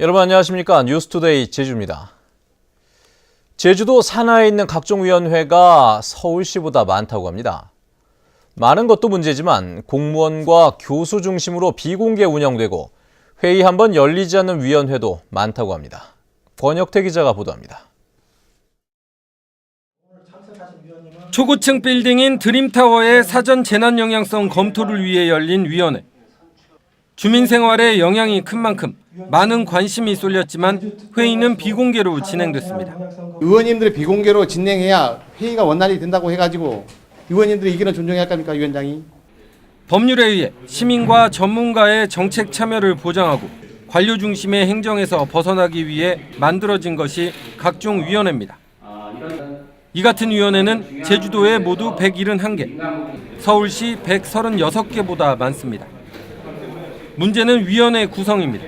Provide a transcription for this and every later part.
여러분 안녕하십니까? 뉴스투데이 제주입니다. 제주도 산하에 있는 각종 위원회가 서울시보다 많다고 합니다. 많은 것도 문제지만 공무원과 교수 중심으로 비공개 운영되고 회의 한 번 열리지 않는 위원회도 많다고 합니다. 권혁태 기자가 보도합니다. 초고층 빌딩인 드림타워의 사전 재난 영향성 검토를 위해 열린 위원회. 주민 생활에 영향이 큰 만큼 많은 관심이 쏠렸지만 회의는 비공개로 진행됐습니다. 의원님들이 비공개로 진행해야 회의가 원활히 된다고 해가지고 의원님들의 의견을 존중해야 할 겁니까, 위원장이? 법률에 의해 시민과 전문가의 정책 참여를 보장하고 관료 중심의 행정에서 벗어나기 위해 만들어진 것이 각종 위원회입니다. 이 같은 위원회는 제주도에 모두 171개, 서울시 136개보다 많습니다. 문제는 위원회 구성입니다.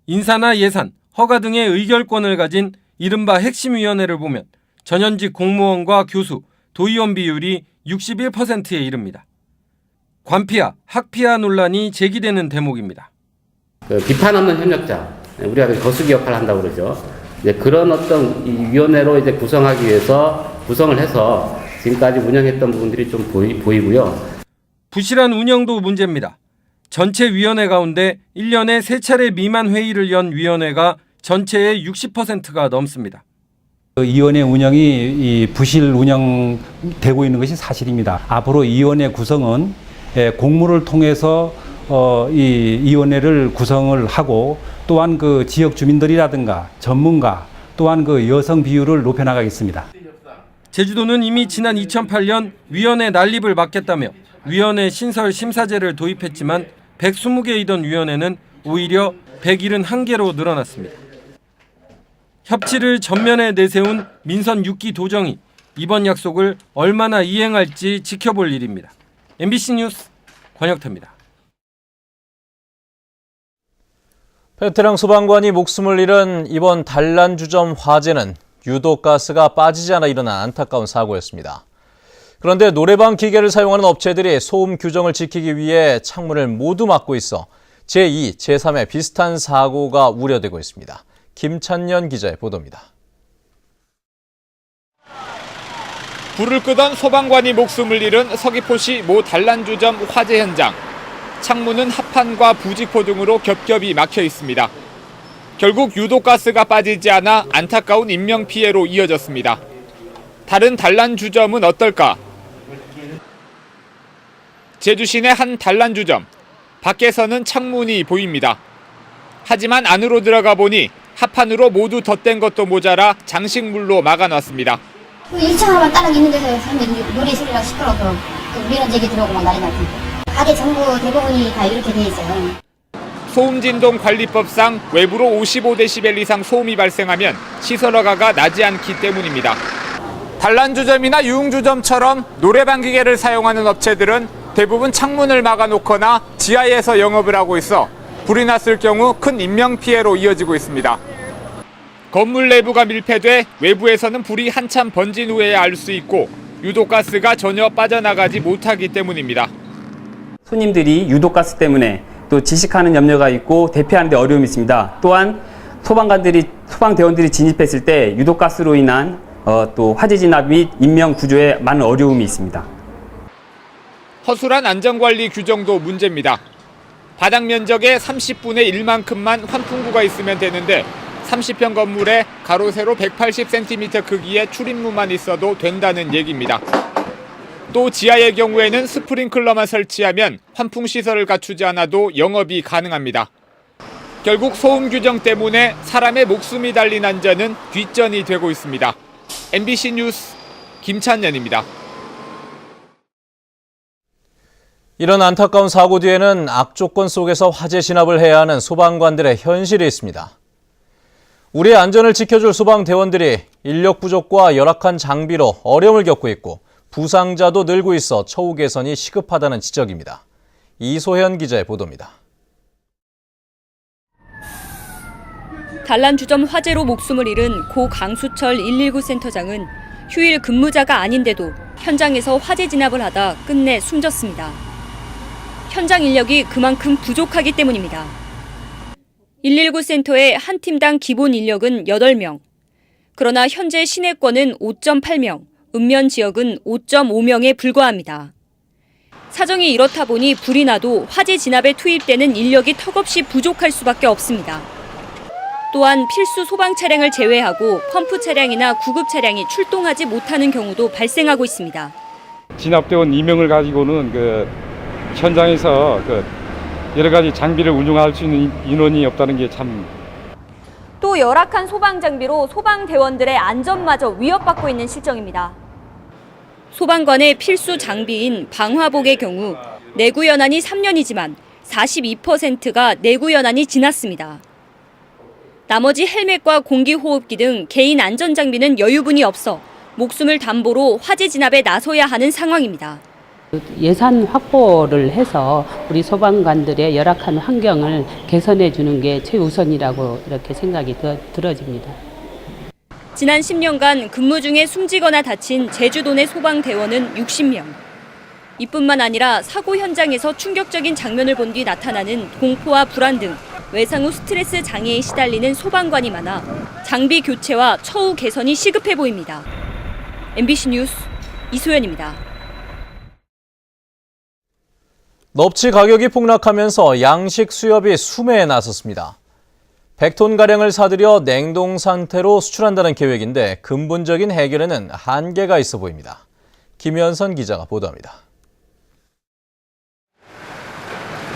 인사나 예산, 허가 등의 의결권을 가진 이른바 핵심위원회를 보면 전현직 공무원과 교수, 도의원 비율이 61%에 이릅니다. 관피아, 학피아 논란이 제기되는 대목입니다. 비판 없는 협력자, 우리가 거수기 역할을 한다고 그러죠. 이제 그런 어떤 이 위원회로 이제 구성하기 위해서 구성을 해서 지금까지 운영했던 부분들이 좀 보이고요. 부실한 운영도 문제입니다. 전체 위원회 가운데 1년에 3차례 미만 회의를 연 위원회가 전체의 60%가 넘습니다. 위원회 운영이 부실 운영되고 있는 것이 사실입니다. 앞으로 위원회 구성은 공모를 통해서 이 위원회를 구성을 하고 또한 그 지역 주민들이라든가 전문가 또한 그 여성 비율을 높여나가겠습니다. 제주도는 이미 지난 2008년 위원회 난립을 막겠다며 위원회 신설 심사제를 도입했지만 120개이던 위원회는 오히려 171개로 늘어났습니다. 협치를 전면에 내세운 민선 6기 도정이 이번 약속을 얼마나 이행할지 지켜볼 일입니다. MBC 뉴스 권혁태입니다. 베테랑 소방관이 목숨을 잃은 이번 단란주점 화재는 유독가스가 빠지지 않아 일어난 안타까운 사고였습니다. 그런데 노래방 기계를 사용하는 업체들이 소음 규정을 지키기 위해 창문을 모두 막고 있어 제2, 제3의 비슷한 사고가 우려되고 있습니다. 김찬년 기자의 보도입니다. 불을 끄던 소방관이 목숨을 잃은 서귀포시 모 단란주점 화재 현장. 창문은 합판과 부직포 등으로 겹겹이 막혀 있습니다. 결국 유독가스가 빠지지 않아 안타까운 인명피해로 이어졌습니다. 다른 단란주점은 어떨까? 제주 시내 한 단란주점. 밖에서는 창문이 보입니다. 하지만 안으로 들어가 보니 합판으로 모두 덧댄 것도 모자라 장식물로 막아놨습니다. 1층으로만 딱 있는 데서 사람들이 노래 소리랑 시끄러워서 우리는 얘기 들어오고 막 난리 났고 가게 전부 대부분이 다 이렇게 돼 있어요. 소음진동관리법상 외부로 55데시벨 이상 소음이 발생하면 시설 허가가 나지 않기 때문입니다. 단란주점이나 유흥주점처럼 노래방 기계를 사용하는 업체들은 대부분 창문을 막아놓거나 지하에서 영업을 하고 있어 불이 났을 경우 큰 인명피해로 이어지고 있습니다. 건물 내부가 밀폐돼 외부에서는 불이 한참 번진 후에야 알 수 있고 유독가스가 전혀 빠져나가지 못하기 때문입니다. 손님들이 유독가스 때문에 또 질식하는 염려가 있고 대피하는 데 어려움이 있습니다. 또한 소방대원들이 진입했을 때 유독가스로 인한 또 화재 진압 및 인명 구조에 많은 어려움이 있습니다. 허술한 안전관리 규정도 문제입니다. 바닥 면적의 30분의 1만큼만 환풍구가 있으면 되는데 30평 건물에 가로 세로 180cm 크기의 출입문만 있어도 된다는 얘기입니다. 또 지하의 경우에는 스프링클러만 설치하면 환풍시설을 갖추지 않아도 영업이 가능합니다. 결국 소음 규정 때문에 사람의 목숨이 달린 안전은 뒷전이 되고 있습니다. MBC 뉴스 김찬년입니다. 이런 안타까운 사고 뒤에는 악조건 속에서 화재 진압을 해야 하는 소방관들의 현실이 있습니다. 우리의 안전을 지켜줄 소방대원들이 인력 부족과 열악한 장비로 어려움을 겪고 있고 부상자도 늘고 있어 처우 개선이 시급하다는 지적입니다. 이소현 기자의 보도입니다. 단란주점 화재로 목숨을 잃은 고 강수철 119 센터장은 휴일 근무자가 아닌데도 현장에서 화재 진압을 하다 끝내 숨졌습니다. 현장 인력이 그만큼 부족하기 때문입니다. 119 센터의 한 팀당 기본 인력은 8명. 그러나 현재 시내권은 5.8명, 읍면 지역은 5.5명에 불과합니다. 사정이 이렇다 보니 불이 나도 화재 진압에 투입되는 인력이 턱없이 부족할 수밖에 없습니다. 또한 필수 소방 차량을 제외하고 펌프 차량이나 구급 차량이 출동하지 못하는 경우도 발생하고 있습니다. 진압대원 2명을 가지고는 현장에서 여러 가지 장비를 운용할 수 있는 인원이 없다는 게 참. 또 열악한 소방 장비로 소방대원들의 안전마저 위협받고 있는 실정입니다. 소방관의 필수 장비인 방화복의 경우 내구 연한이 3년이지만 42%가 내구 연한이 지났습니다. 나머지 헬멧과 공기호흡기 등 개인 안전장비는 여유분이 없어 목숨을 담보로 화재 진압에 나서야 하는 상황입니다. 예산 확보를 해서 우리 소방관들의 열악한 환경을 개선해 주는 게 최우선이라고 이렇게 생각이 들어집니다. 지난 10년간 근무 중에 숨지거나 다친 제주도 내 소방대원은 60명. 이뿐만 아니라 사고 현장에서 충격적인 장면을 본 뒤 나타나는 공포와 불안 등 외상 후 스트레스 장애에 시달리는 소방관이 많아 장비 교체와 처우 개선이 시급해 보입니다. MBC 뉴스 이소연입니다. 넙치 가격이 폭락하면서 양식 수협이 수매에 나섰습니다. 100톤가량을 사들여 냉동 상태로 수출한다는 계획인데 근본적인 해결에는 한계가 있어 보입니다. 김현선 기자가 보도합니다.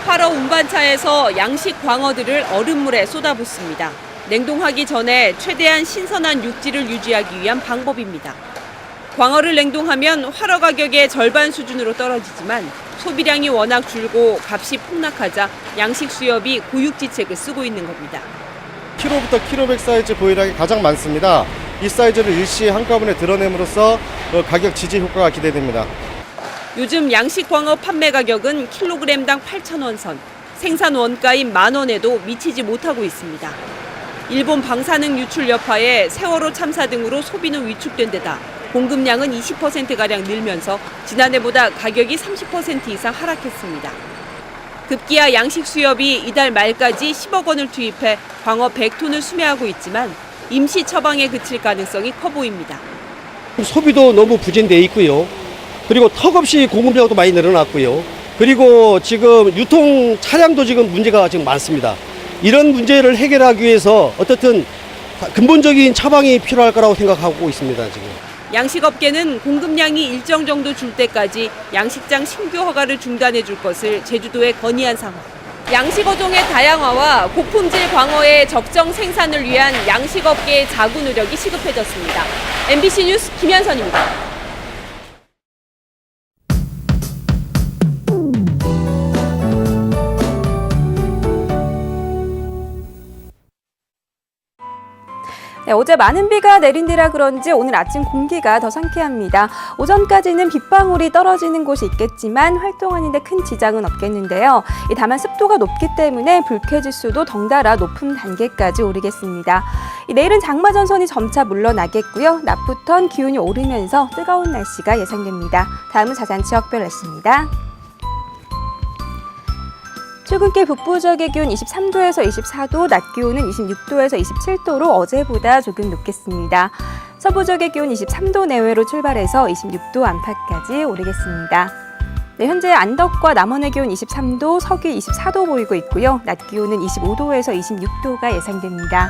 팔어 운반차에서 양식 광어들을 얼음물에 쏟아붓습니다. 냉동하기 전에 최대한 신선한 육질을 유지하기 위한 방법입니다. 광어를 냉동하면 활어 가격의 절반 수준으로 떨어지지만 소비량이 워낙 줄고 값이 폭락하자 양식 수협이 고육지책을 쓰고 있는 겁니다. 키로부터 키로 100 사이즈 보유량이 가장 많습니다. 이 사이즈를 일시에 한꺼번에 드러냄으로써 가격 지지 효과가 기대됩니다. 요즘 양식 광어 판매 가격은 킬로그램당 8,000원 선, 생산 원가인 10,000원에도 미치지 못하고 있습니다. 일본 방사능 유출 여파에 세월호 참사 등으로 소비는 위축된 데다 공급량은 20%가량 늘면서 지난해보다 가격이 30% 이상 하락했습니다. 급기야 양식 수협이 이달 말까지 10억 원을 투입해 광어 100톤을 수매하고 있지만 임시 처방에 그칠 가능성이 커 보입니다. 소비도 너무 부진돼 있고요. 그리고 턱없이 공급량도 많이 늘어났고요. 그리고 지금 유통 차량도 지금 문제가 지금 많습니다. 이런 문제를 해결하기 위해서 어떻든 근본적인 처방이 필요할 거라고 생각하고 있습니다. 지금. 양식업계는 공급량이 일정 정도 줄 때까지 양식장 신규 허가를 중단해 줄 것을 제주도에 건의한 상황. 양식 어종의 다양화와 고품질 광어의 적정 생산을 위한 양식업계의 자구 노력이 시급해졌습니다. MBC 뉴스 김현선입니다. 네, 어제 많은 비가 내린 뒤라 그런지 오늘 아침 공기가 더 상쾌합니다. 오전까지는 빗방울이 떨어지는 곳이 있겠지만 활동하는 데 큰 지장은 없겠는데요. 다만 습도가 높기 때문에 불쾌지수도 덩달아 높은 단계까지 오르겠습니다. 내일은 장마전선이 점차 물러나겠고요. 낮부턴 기온이 오르면서 뜨거운 날씨가 예상됩니다. 다음은 자세한 지역별 날씨입니다. 출근길 북부 지역의 기온 23도에서 24도, 낮 기온은 26도에서 27도로 어제보다 조금 높겠습니다. 서부 지역의 기온 23도 내외로 출발해서 26도 안팎까지 오르겠습니다. 네, 현재 안덕과 남원의 기온 23도, 서귀 24도 보이고 있고요. 낮 기온은 25도에서 26도가 예상됩니다.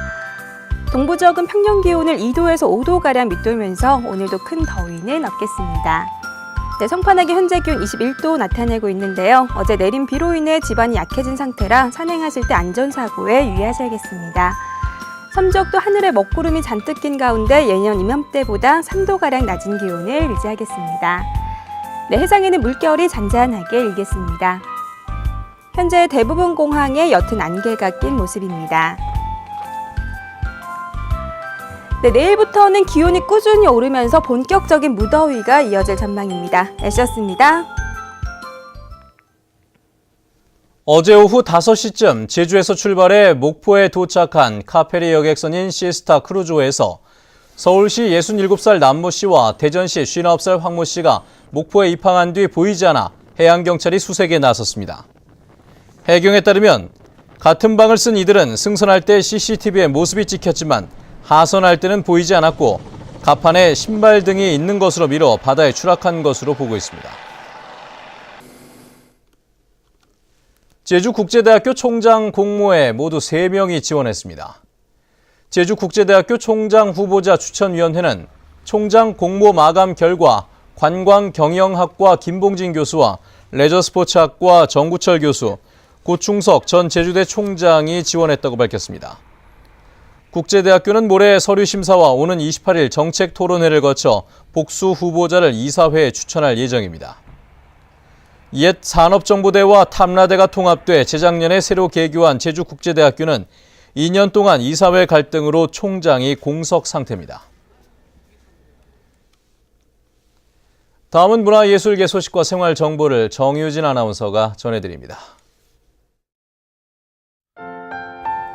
동부 지역은 평년 기온을 2도에서 5도가량 밑돌면서 오늘도 큰 더위는 없겠습니다. 네, 성판하게 현재 기온 21도 나타내고 있는데요. 어제 내린 비로 인해 지반이 약해진 상태라 산행하실 때 안전사고에 유의하셔야겠습니다. 섬지역도 하늘에 먹구름이 잔뜩 낀 가운데 예년 이맘때보다 3도가량 낮은 기온을 유지하겠습니다. 네, 해상에는 물결이 잔잔하게 일겠습니다. 현재 대부분 공항에 옅은 안개가 낀 모습입니다. 네, 내일부터는 기온이 꾸준히 오르면서 본격적인 무더위가 이어질 전망입니다. 날씨였습니다. 어제 오후 5시쯤 제주에서 출발해 목포에 도착한 카페리 여객선인 시스타 크루조에서 서울시 67살 남모 씨와 대전시 59살 황모 씨가 목포에 입항한 뒤 보이지 않아 해양경찰이 수색에 나섰습니다. 해경에 따르면 같은 방을 쓴 이들은 승선할 때 CCTV에 모습이 찍혔지만 하선할 때는 보이지 않았고 갑판에 신발 등이 있는 것으로 미뤄 바다에 추락한 것으로 보고 있습니다. 제주국제대학교 총장 공모에 모두 3명이 지원했습니다. 제주국제대학교 총장 후보자 추천위원회는 총장 공모 마감 결과 관광경영학과 김봉진 교수와 레저스포츠학과 정구철 교수, 고충석 전 제주대 총장이 지원했다고 밝혔습니다. 국제대학교는 모레 서류 심사와 오는 28일 정책 토론회를 거쳐 복수 후보자를 이사회에 추천할 예정입니다. 옛 산업정보대와 탐라대가 통합돼 재작년에 새로 개교한 제주국제대학교는 2년 동안 이사회 갈등으로 총장이 공석 상태입니다. 다음은 문화예술계 소식과 생활 정보를 정유진 아나운서가 전해드립니다.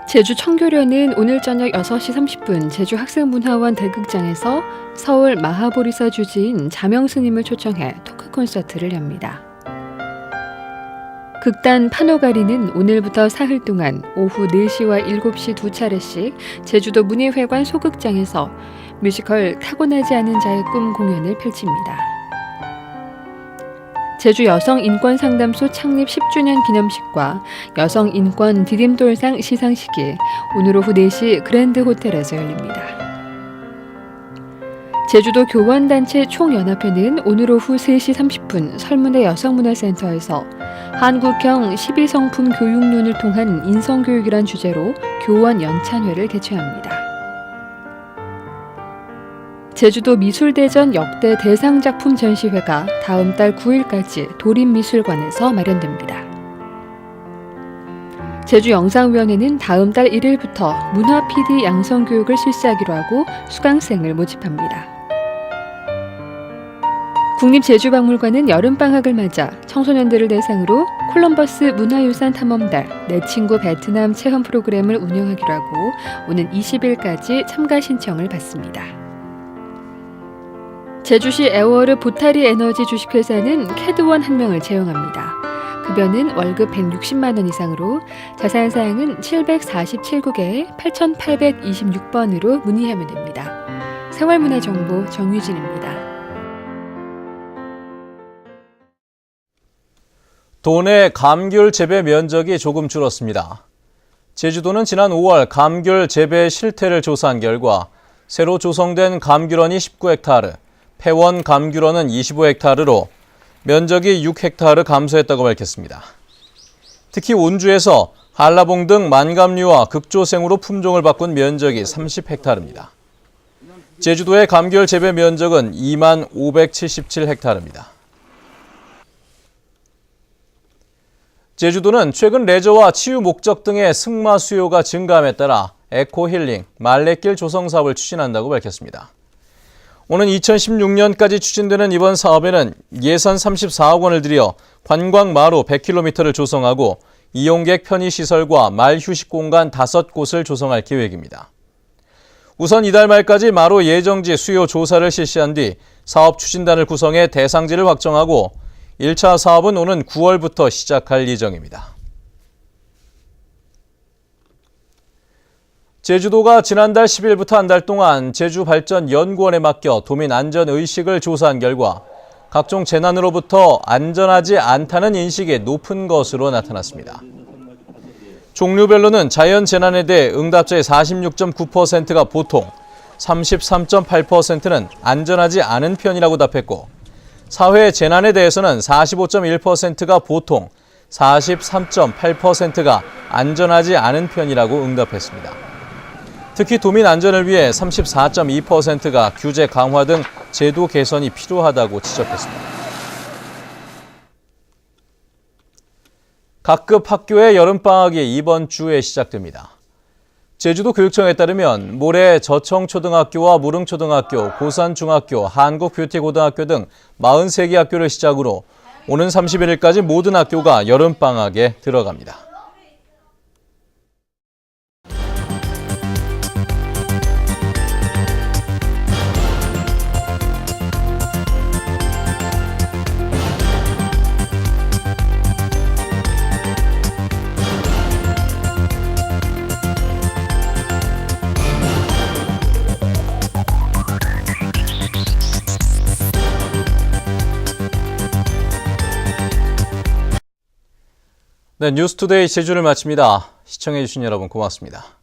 제주 청교련은 오늘 저녁 6시 30분 제주학생문화원 대극장에서 서울 마하보리사 주지인 자명스님을 초청해 토크 콘서트를 엽니다. 극단 파노가리는 오늘부터 사흘 동안 오후 4시와 7시 2차례씩 제주도 문예회관 소극장에서 뮤지컬 타고나지 않은 자의 꿈 공연을 펼칩니다. 제주 여성인권상담소 창립 10주년 기념식과 여성인권 디딤돌상 시상식이 오늘 오후 4시 그랜드 호텔에서 열립니다. 제주도 교원단체 총연합회는 오늘 오후 3시 30분 설문대 여성문화센터에서 한국형 12성품 교육론을 통한 인성교육이란 주제로 교원 연찬회를 개최합니다. 제주도 미술대전 역대 대상작품 전시회가 다음 달 9일까지 도림미술관에서 마련됩니다. 제주영상위원회는 다음 달 1일부터 문화 PD 양성교육을 실시하기로 하고 수강생을 모집합니다. 국립제주박물관은 여름방학을 맞아 청소년들을 대상으로 콜럼버스 문화유산 탐험달 내 친구 베트남 체험 프로그램을 운영하기로 하고 오는 20일까지 참가 신청을 받습니다. 제주시 에어워르 보타리 에너지 주식회사는 캐드원 1명을 채용합니다. 급여는 월급 160만 원 이상으로 자세한 사항은 747국에 8826번으로 문의하면 됩니다. 생활문화정보 정유진입니다. 도내 감귤 재배 면적이 조금 줄었습니다. 제주도는 지난 5월 감귤 재배 실태를 조사한 결과 새로 조성된 감귤원이 19헥타르, 폐원 감귤원은 25헥타르로 면적이 6헥타르 감소했다고 밝혔습니다. 특히 온주에서 한라봉 등 만감류와 극조생으로 품종을 바꾼 면적이 30헥타르입니다. 제주도의 감귤 재배 면적은 2만 577헥타르입니다. 제주도는 최근 레저와 치유 목적 등의 승마 수요가 증가함에 따라 에코힐링, 말레길 조성 사업을 추진한다고 밝혔습니다. 오는 2016년까지 추진되는 이번 사업에는 예산 34억 원을 들여 관광마루 100km를 조성하고 이용객 편의시설과 말 휴식 공간 5곳을 조성할 계획입니다. 우선 이달 말까지 마루 예정지 수요 조사를 실시한 뒤 사업 추진단을 구성해 대상지를 확정하고 1차 사업은 오는 9월부터 시작할 예정입니다. 제주도가 지난달 10일부터 한 달 동안 제주발전연구원에 맡겨 도민 안전의식을 조사한 결과 각종 재난으로부터 안전하지 않다는 인식이 높은 것으로 나타났습니다. 종류별로는 자연재난에 대해 응답자의 46.9%가 보통, 33.8%는 안전하지 않은 편이라고 답했고 사회 재난에 대해서는 45.1%가 보통, 43.8%가 안전하지 않은 편이라고 응답했습니다. 특히 도민 안전을 위해 34.2%가 규제 강화 등 제도 개선이 필요하다고 지적했습니다. 각급 학교의 여름방학이 이번 주에 시작됩니다. 제주도 교육청에 따르면 모레 저청초등학교와 무릉초등학교, 고산중학교, 한국뷰티고등학교 등 43개 학교를 시작으로 오는 31일까지 모든 학교가 여름방학에 들어갑니다. 네, 뉴스투데이 제주를 마칩니다. 시청해주신 여러분 고맙습니다.